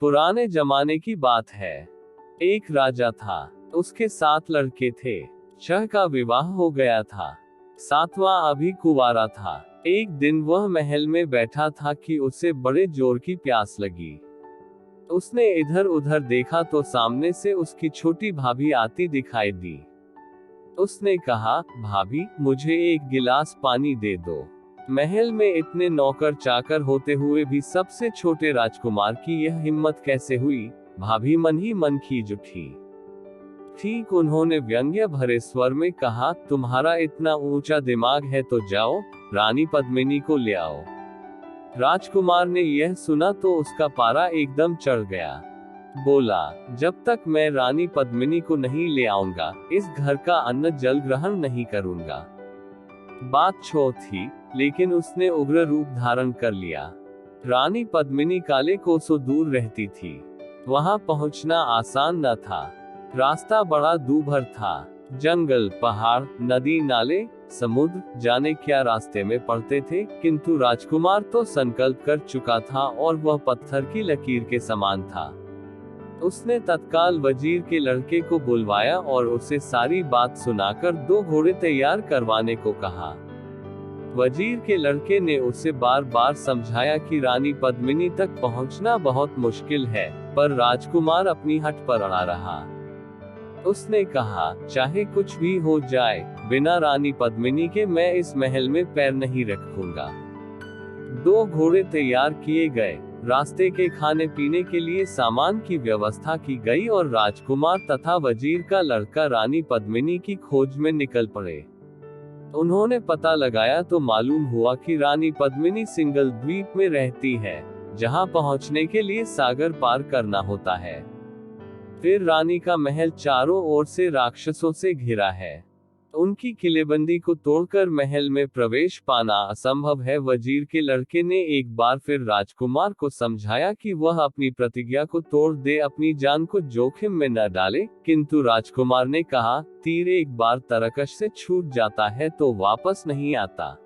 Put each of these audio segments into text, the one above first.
पुराने जमाने की बात है। एक राजा था, उसके 7 लड़के थे। 6 का विवाह हो गया था, 7वां अभी कुंवारा था। एक दिन वह महल में बैठा था कि उसे बड़े जोर की प्यास लगी। उसने इधर उधर देखा तो सामने से उसकी छोटी भाभी आती दिखाई दी। उसने कहा, भाभी, मुझे एक गिलास पानी दे दो। महल में इतने नौकर चाकर होते हुए भी सबसे छोटे राजकुमार की यह हिम्मत कैसे हुई? भाभी मन ही मन खींच उठी। ठीक उन्होंने व्यंग्य भरे स्वर में कहा, तुम्हारा इतना ऊंचा दिमाग है तो जाओ, रानी पद्मिनी को ले आओ। राजकुमार ने यह सुना तो उसका पारा एकदम चढ़ गया। बोला, जब तक मैं रानी पद्मिनी को नहीं ले आऊंगा, इस घर का अन्न जल ग्रहण नहीं करूंगा। बात छो थी, लेकिन उसने उग्र रूप धारण कर लिया। रानी पद्मिनी काले कोसों दूर रहती थी। वहां पहुंचना आसान न था। रास्ता बड़ा दूभर था। जंगल, पहाड़, नदी, नाले, समुद्र, जाने क्या रास्ते में पड़ते थे, किंतु राजकुमार तो संकल्प कर चुका था और वह पत्थर की लकीर के समान था। उसने तत्काल वजीर के लड़के को बुलवाया और उसे सारी बात सुनाकर 2 घोड़े तैयार करवाने को कहा। वजीर के लड़के ने उसे बार बार समझाया कि रानी पद्मिनी तक पहुंचना बहुत मुश्किल है, पर राजकुमार अपनी हट पर अड़ा रहा। उसने कहा, चाहे कुछ भी हो जाए, बिना रानी पद्मिनी के मैं इस महल में पैर नहीं रखूंगा। 2 घोड़े तैयार किए गए, रास्ते के खाने पीने के लिए सामान की व्यवस्था की गई और राजकुमार तथा वजीर का लड़का रानी पद्मिनी की खोज में निकल पड़े। उन्होंने पता लगाया तो मालूम हुआ कि रानी पद्मिनी सिंगल द्वीप में रहती है, जहां पहुंचने के लिए सागर पार करना होता है। फिर रानी का महल चारों ओर से राक्षसों से घिरा है। उनकी किलेबंदी को तोड़कर महल में प्रवेश पाना असंभव है। वजीर के लड़के ने एक बार फिर राजकुमार को समझाया कि वह अपनी प्रतिज्ञा को तोड़ दे, अपनी जान को जोखिम में न डाले, किंतु राजकुमार ने कहा, तीर एक बार तरकश से छूट जाता है तो वापस नहीं आता।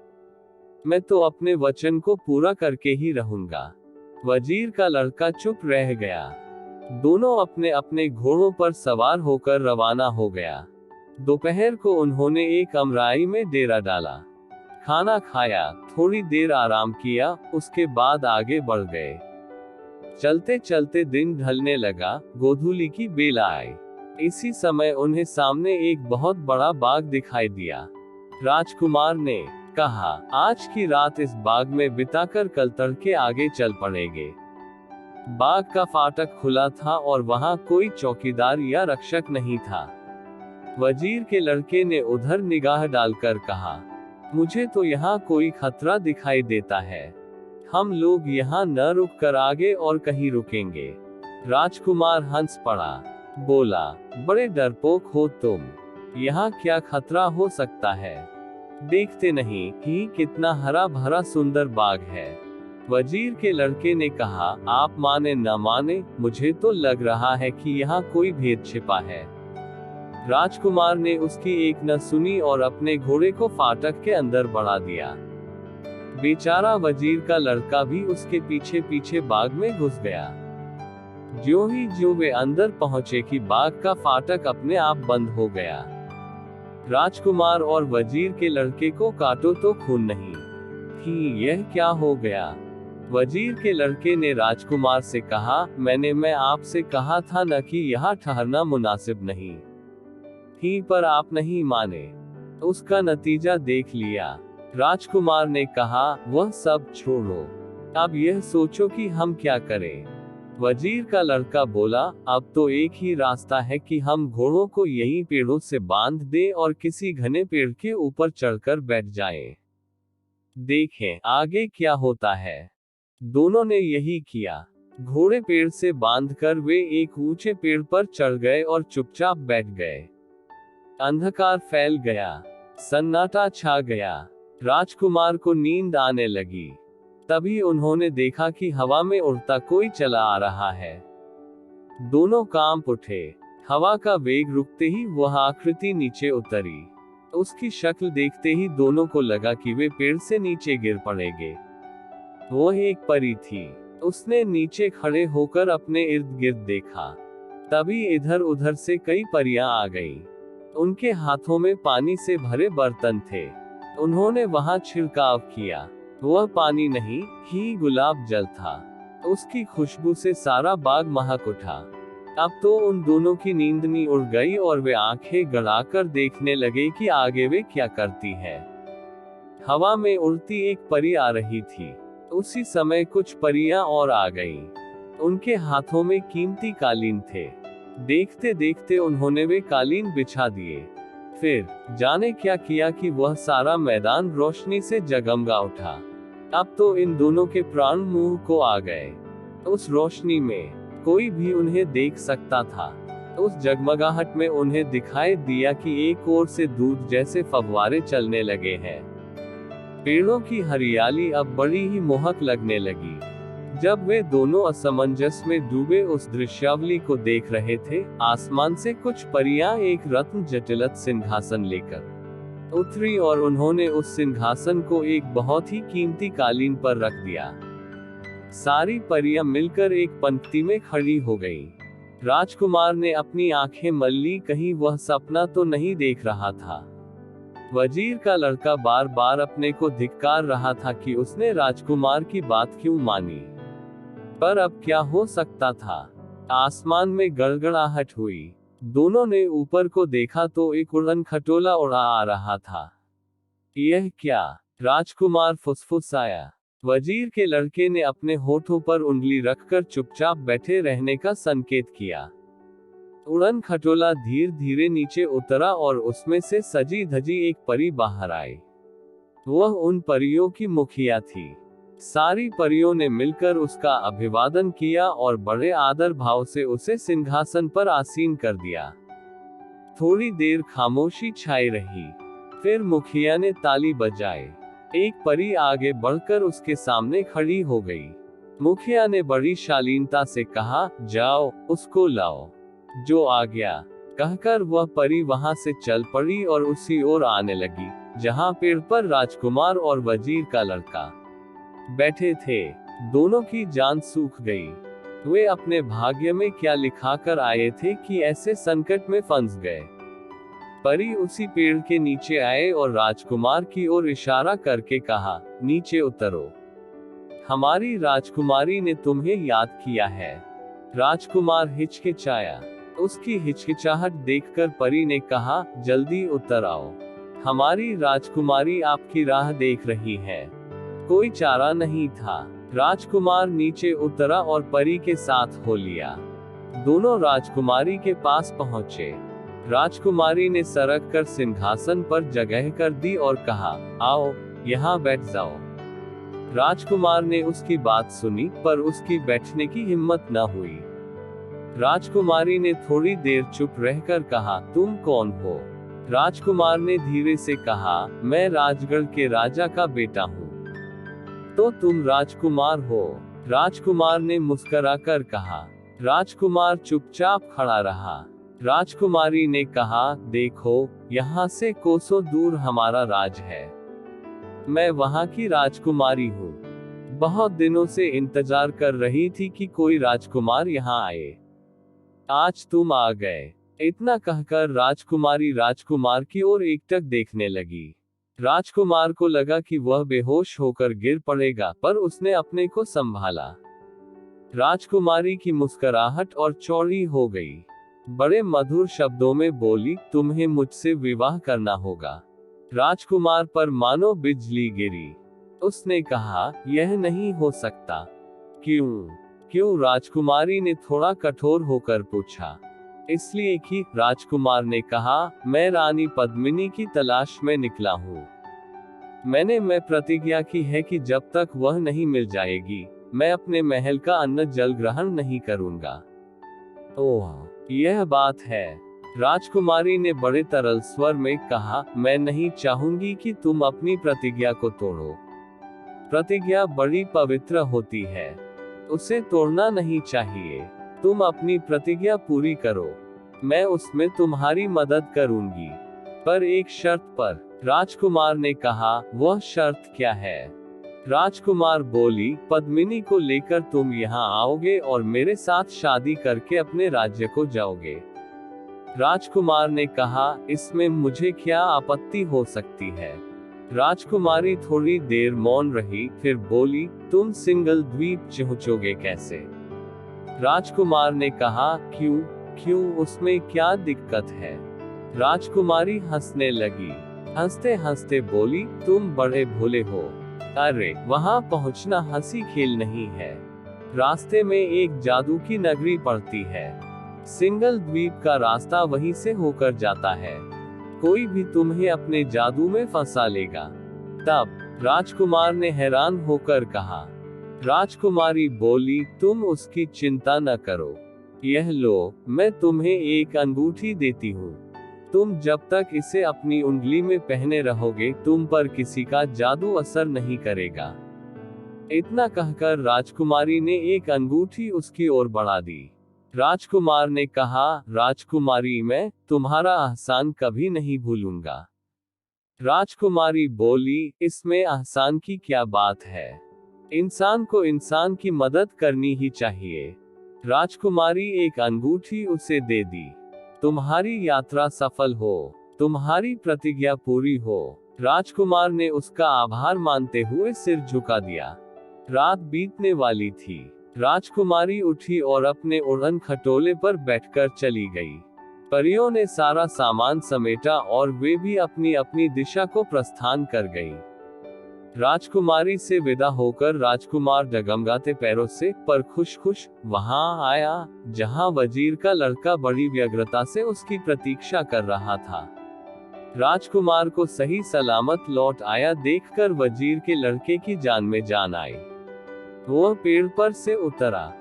मैं तो अपने वचन को पूरा करके ही रहूंगा। वजीर का लड़का चुप रह गया। दोनों अपने अपने घोड़ों पर सवार होकर रवाना हो गया। दोपहर को उन्होंने एक अमराई में डेरा डाला, खाना खाया, थोड़ी देर आराम किया, उसके बाद आगे बढ़ गए। चलते चलते दिन ढलने लगा, गोधूली की बेला आई। इसी समय उन्हें सामने एक बहुत बड़ा बाग दिखाई दिया। राजकुमार ने कहा, आज की रात इस बाग में बिताकर कल तड़के आगे चल पड़ेंगे। बाग का फाटक खुला था और वहां कोई चौकीदार या रक्षक नहीं था। वजीर के लड़के ने उधर निगाह डालकर कहा, मुझे तो यहाँ कोई खतरा दिखाई देता है। हम लोग यहाँ न रुक कर आगे और कहीं रुकेंगे। राजकुमार हंस पड़ा, बोला, बड़े डरपोक हो तुम। यहाँ क्या खतरा हो सकता है? देखते नहीं कि कितना हरा भरा सुंदर बाग है। वजीर के लड़के ने कहा, आप माने न माने, मुझे तो लग रहा है कि यहाँ कोई भेद छिपा है। राजकुमार ने उसकी एक न सुनी और अपने घोड़े को फाटक के अंदर बढ़ा दिया। बेचारा वजीर का लड़का भी उसके पीछे पीछे बाग में घुस गया। ज्यों वे अंदर पहुंचे कि बाग का फाटक अपने आप बंद हो गया। राजकुमार और वजीर के लड़के को काटो तो खून नहीं। यह क्या हो गया? वजीर के लड़के ने राजकुमार से कहा, मैं आपसे कहा था न कि यहाँ ठहरना मुनासिब नहीं। पर आप नहीं माने। उसका नतीजा देख लिया। राजकुमार ने कहा, वह सब छोड़ो, अब यह सोचो कि हम क्या करें। वजीर का लड़का बोला, अब तो एक ही रास्ता है कि हम घोड़ों को यहीं पेड़ों से बांध दें और किसी घने पेड़ के ऊपर चढ़कर बैठ जाएं। देखें आगे क्या होता है। दोनों ने यही किया। घोड़े पेड़ से बांधकर वे एक ऊंचे पेड़ पर चढ़ गए और चुपचाप बैठ गए। अंधकार फैल गया, सन्नाटा छा गया। राजकुमार को नींद आने लगी। तभी उन्होंने देखा कि हवा में उड़ता कोई चला आ रहा है। दोनों कांप उठे। हवा का वेग रुकते ही वह आकृति नीचे उतरी। उसकी शक्ल देखते ही दोनों को लगा कि वे पेड़ से नीचे गिर पड़ेंगे। वह एक परी थी। उसने नीचे खड़े होकर अपने इर्द गिर्द देखा। तभी इधर उधर से कई परियां आ गईं। उनके हाथों में पानी से भरे बर्तन थे। उन्होंने वहां छिड़काव किया। वह पानी नहीं, ही गुलाब जल था। उसकी खुशबू से सारा बाग महक उठा। अब तो उन दोनों की नींदनी उड़ गई और वे आंखें गड़ाकर देखने लगे कि आगे वे क्या करती है। हवा में उड़ती एक परी आ रही थी। उसी समय कुछ परियां और आ गईं। उनके हाथों में कीमती कालीन थे। देखते देखते उन्होंने वे कालीन बिछा दिए। फिर जाने क्या किया कि वह सारा मैदान रोशनी से जगमगा उठा। अब तो इन दोनों के प्राण मुंह को आ गए। उस रोशनी में कोई भी उन्हें देख सकता था। उस जगमगाहट में उन्हें दिखाई दिया कि एक ओर से दूध जैसे फव्वारे चलने लगे हैं। पेड़ों की हरियाली अब बड़ी ही मोहक लगने लगी। जब वे दोनों असमंजस में डूबे उस दृश्यावली को देख रहे थे, आसमान से कुछ परियां एक रत्न जटिलत सिंहासन लेकर उतरी और उन्होंने उस सिंहासन को एक बहुत ही कीमती कालीन पर रख दिया। सारी परियां मिलकर एक पंक्ति में खड़ी हो गईं। राजकुमार ने अपनी आंखें मल्ली, कहीं वह सपना तो नहीं देख रहा था। वजीर का लड़का बार बार अपने को धिक्कार रहा था कि उसने राजकुमार की बात क्यों मानी। पर अब क्या हो सकता था। आसमान में गड़गड़ाहट हुई। दोनों ने ऊपर को देखा तो एक उड़न खटोला उड़ा आ रहा था। यह क्या? राजकुमार फुसफुसाया। वजीर के लड़के ने अपने होठों पर उंगली रखकर चुपचाप बैठे रहने का संकेत किया। उड़न खटोला धीरे धीरे नीचे उतरा और उसमें से सजी धजी एक परी बाहर आई। वह उन परियों की मुखिया थी। सारी परियों ने मिलकर उसका अभिवादन किया और बड़े आदर भाव से उसे सिंहासन पर आसीन कर दिया। थोड़ी देर खामोशी छाई रही। फिर मुखिया ने ताली बजाई। एक परी आगे बढ़कर उसके सामने खड़ी हो गई। मुखिया ने बड़ी शालीनता से कहा, जाओ, उसको लाओ। जो आ गया, कहकर वह परी वहां से चल पड़ी और उसी ओर आने लगी, जहां पेड़ पर राजकुमार और वजीर का लड़का बैठे थे। दोनों की जान सूख गई। वे अपने भाग्य में क्या लिखा कर आए थे कि ऐसे संकट में फंस गए। परी उसी पेड़ के नीचे आए और राजकुमार की ओर इशारा करके कहा, नीचे उतरो। हमारी राजकुमारी ने तुम्हें याद किया है। राजकुमार हिचकिचाया। उसकी हिचकिचाहट देखकर परी ने कहा, जल्दी उतर आओ। हमारी राजकुमारी आपकी राह देख रही है। कोई चारा नहीं था। राजकुमार नीचे उतरा और परी के साथ हो लिया। दोनों राजकुमारी के पास पहुंचे। राजकुमारी ने सरक कर सिंहासन पर जगह कर दी और कहा, आओ, यहाँ बैठ जाओ। राजकुमार ने उसकी बात सुनी, पर उसकी बैठने की हिम्मत न हुई। राजकुमारी ने थोड़ी देर चुप रहकर कहा, तुम कौन हो? राजकुमार ने धीरे से कहा, मैं राजगढ़ के राजा का बेटा हूँ। तो तुम राजकुमार हो? राजकुमार ने मुस्कुराकर कहा। राजकुमार चुपचाप खड़ा रहा। राजकुमारी ने कहा, देखो, यहाँ से कोसों दूर हमारा राज है। मैं वहाँ की राजकुमारी हूँ। बहुत दिनों से इंतजार कर रही थी कि कोई राजकुमार यहाँ आए। आज तुम आ गए। इतना कहकर राजकुमारी राजकुमार की ओर एकटक देखने लगी। राजकुमार को लगा कि वह बेहोश होकर गिर पड़ेगा, पर उसने अपने को संभाला। राजकुमारी की मुस्कुराहट और चौड़ी हो गई। बड़े मधुर शब्दों में बोली, तुम्हें मुझसे विवाह करना होगा। राजकुमार पर मानो बिजली गिरी। उसने कहा, यह नहीं हो सकता। क्यों? क्यों? राजकुमारी ने थोड़ा कठोर होकर पूछा। इसलिए कि, राजकुमार ने कहा, मैं रानी पद्मिनी की तलाश में निकला हूँ। मैंने प्रतिज्ञा की है कि जब तक वह नहीं मिल जाएगी, मैं अपने महल का अन्न जल ग्रहण नहीं करूँगा। ओह, यह बात है। राजकुमारी ने बड़े तरल स्वर में कहा, मैं नहीं चाहूंगी कि तुम अपनी प्रतिज्ञा को तोड़ो। प्रतिज्ञा बड़ी पवित्र होती है। उसे तोड़ना नहीं चाहिए। तुम अपनी प्रतिज्ञा पूरी करो। मैं उसमें तुम्हारी मदद करूंगी, पर एक शर्त पर। राजकुमार ने कहा, वह शर्त क्या है? राजकुमार बोली, पद्मिनी को लेकर तुम यहाँ आओगे और मेरे साथ शादी करके अपने राज्य को जाओगे। राजकुमार ने कहा, इसमें मुझे क्या आपत्ति हो सकती है। राजकुमारी थोड़ी देर मौन रही, फिर बोली, तुम सिंगल द्वीप पहुंचोगे कैसे? राजकुमार ने कहा, क्यों क्यों, उसमें क्या दिक्कत है? राजकुमारी हंसने लगी। हंसते हंसते बोली, तुम बड़े भोले हो। अरे, वहां पहुंचना हंसी खेल नहीं है। रास्ते में एक जादू की नगरी पड़ती है। सिंगल द्वीप का रास्ता वहीं से होकर जाता है। कोई भी तुम्हें अपने जादू में फंसा लेगा। तब राजकुमार ने हैरान होकर कहा। राजकुमारी बोली, तुम उसकी चिंता न करो। यह लो, मैं तुम्हें एक अंगूठी देती हूँ। तुम जब तक इसे अपनी उंगली में पहने रहोगे, तुम पर किसी का जादू असर नहीं करेगा। इतना कहकर राजकुमारी ने एक अंगूठी उसकी ओर बढ़ा दी। राजकुमार ने कहा, राजकुमारी, मैं तुम्हारा एहसान कभी नहीं भूलूंगा। राजकुमारी बोली, इसमें एहसान की क्या बात है? इंसान को इंसान की मदद करनी ही चाहिए। राजकुमारी एक अंगूठी उसे दे दी। तुम्हारी यात्रा सफल हो, तुम्हारी प्रतिज्ञा पूरी हो। राजकुमार ने उसका आभार मानते हुए सिर झुका दिया। रात बीतने वाली थी। राजकुमारी उठी और अपने उड़न खटोले पर बैठकर चली गई। परियों ने सारा सामान समेटा और वे भी अपनी अपनी दिशा को प्रस्थान कर गईं। राजकुमारी से विदा होकर राजकुमार डगमगाते पैरों से, पर खुश खुश, वहां आया जहां वजीर का लड़का बड़ी व्यग्रता से उसकी प्रतीक्षा कर रहा था। राजकुमार को सही सलामत लौट आया देखकर वजीर के लड़के की जान में जान आई। वह पेड़ पर से उतरा।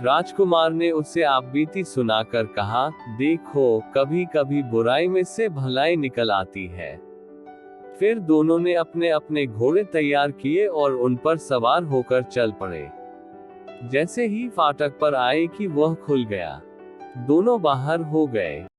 राजकुमार ने उसे आपबीती सुनाकर कहा, देखो, कभी कभी बुराई में से भलाई निकल आती है। फिर दोनों ने अपने अपने घोड़े तैयार किए और उन पर सवार होकर चल पड़े। जैसे ही फाटक पर आए कि वह खुल गया, दोनों बाहर हो गए।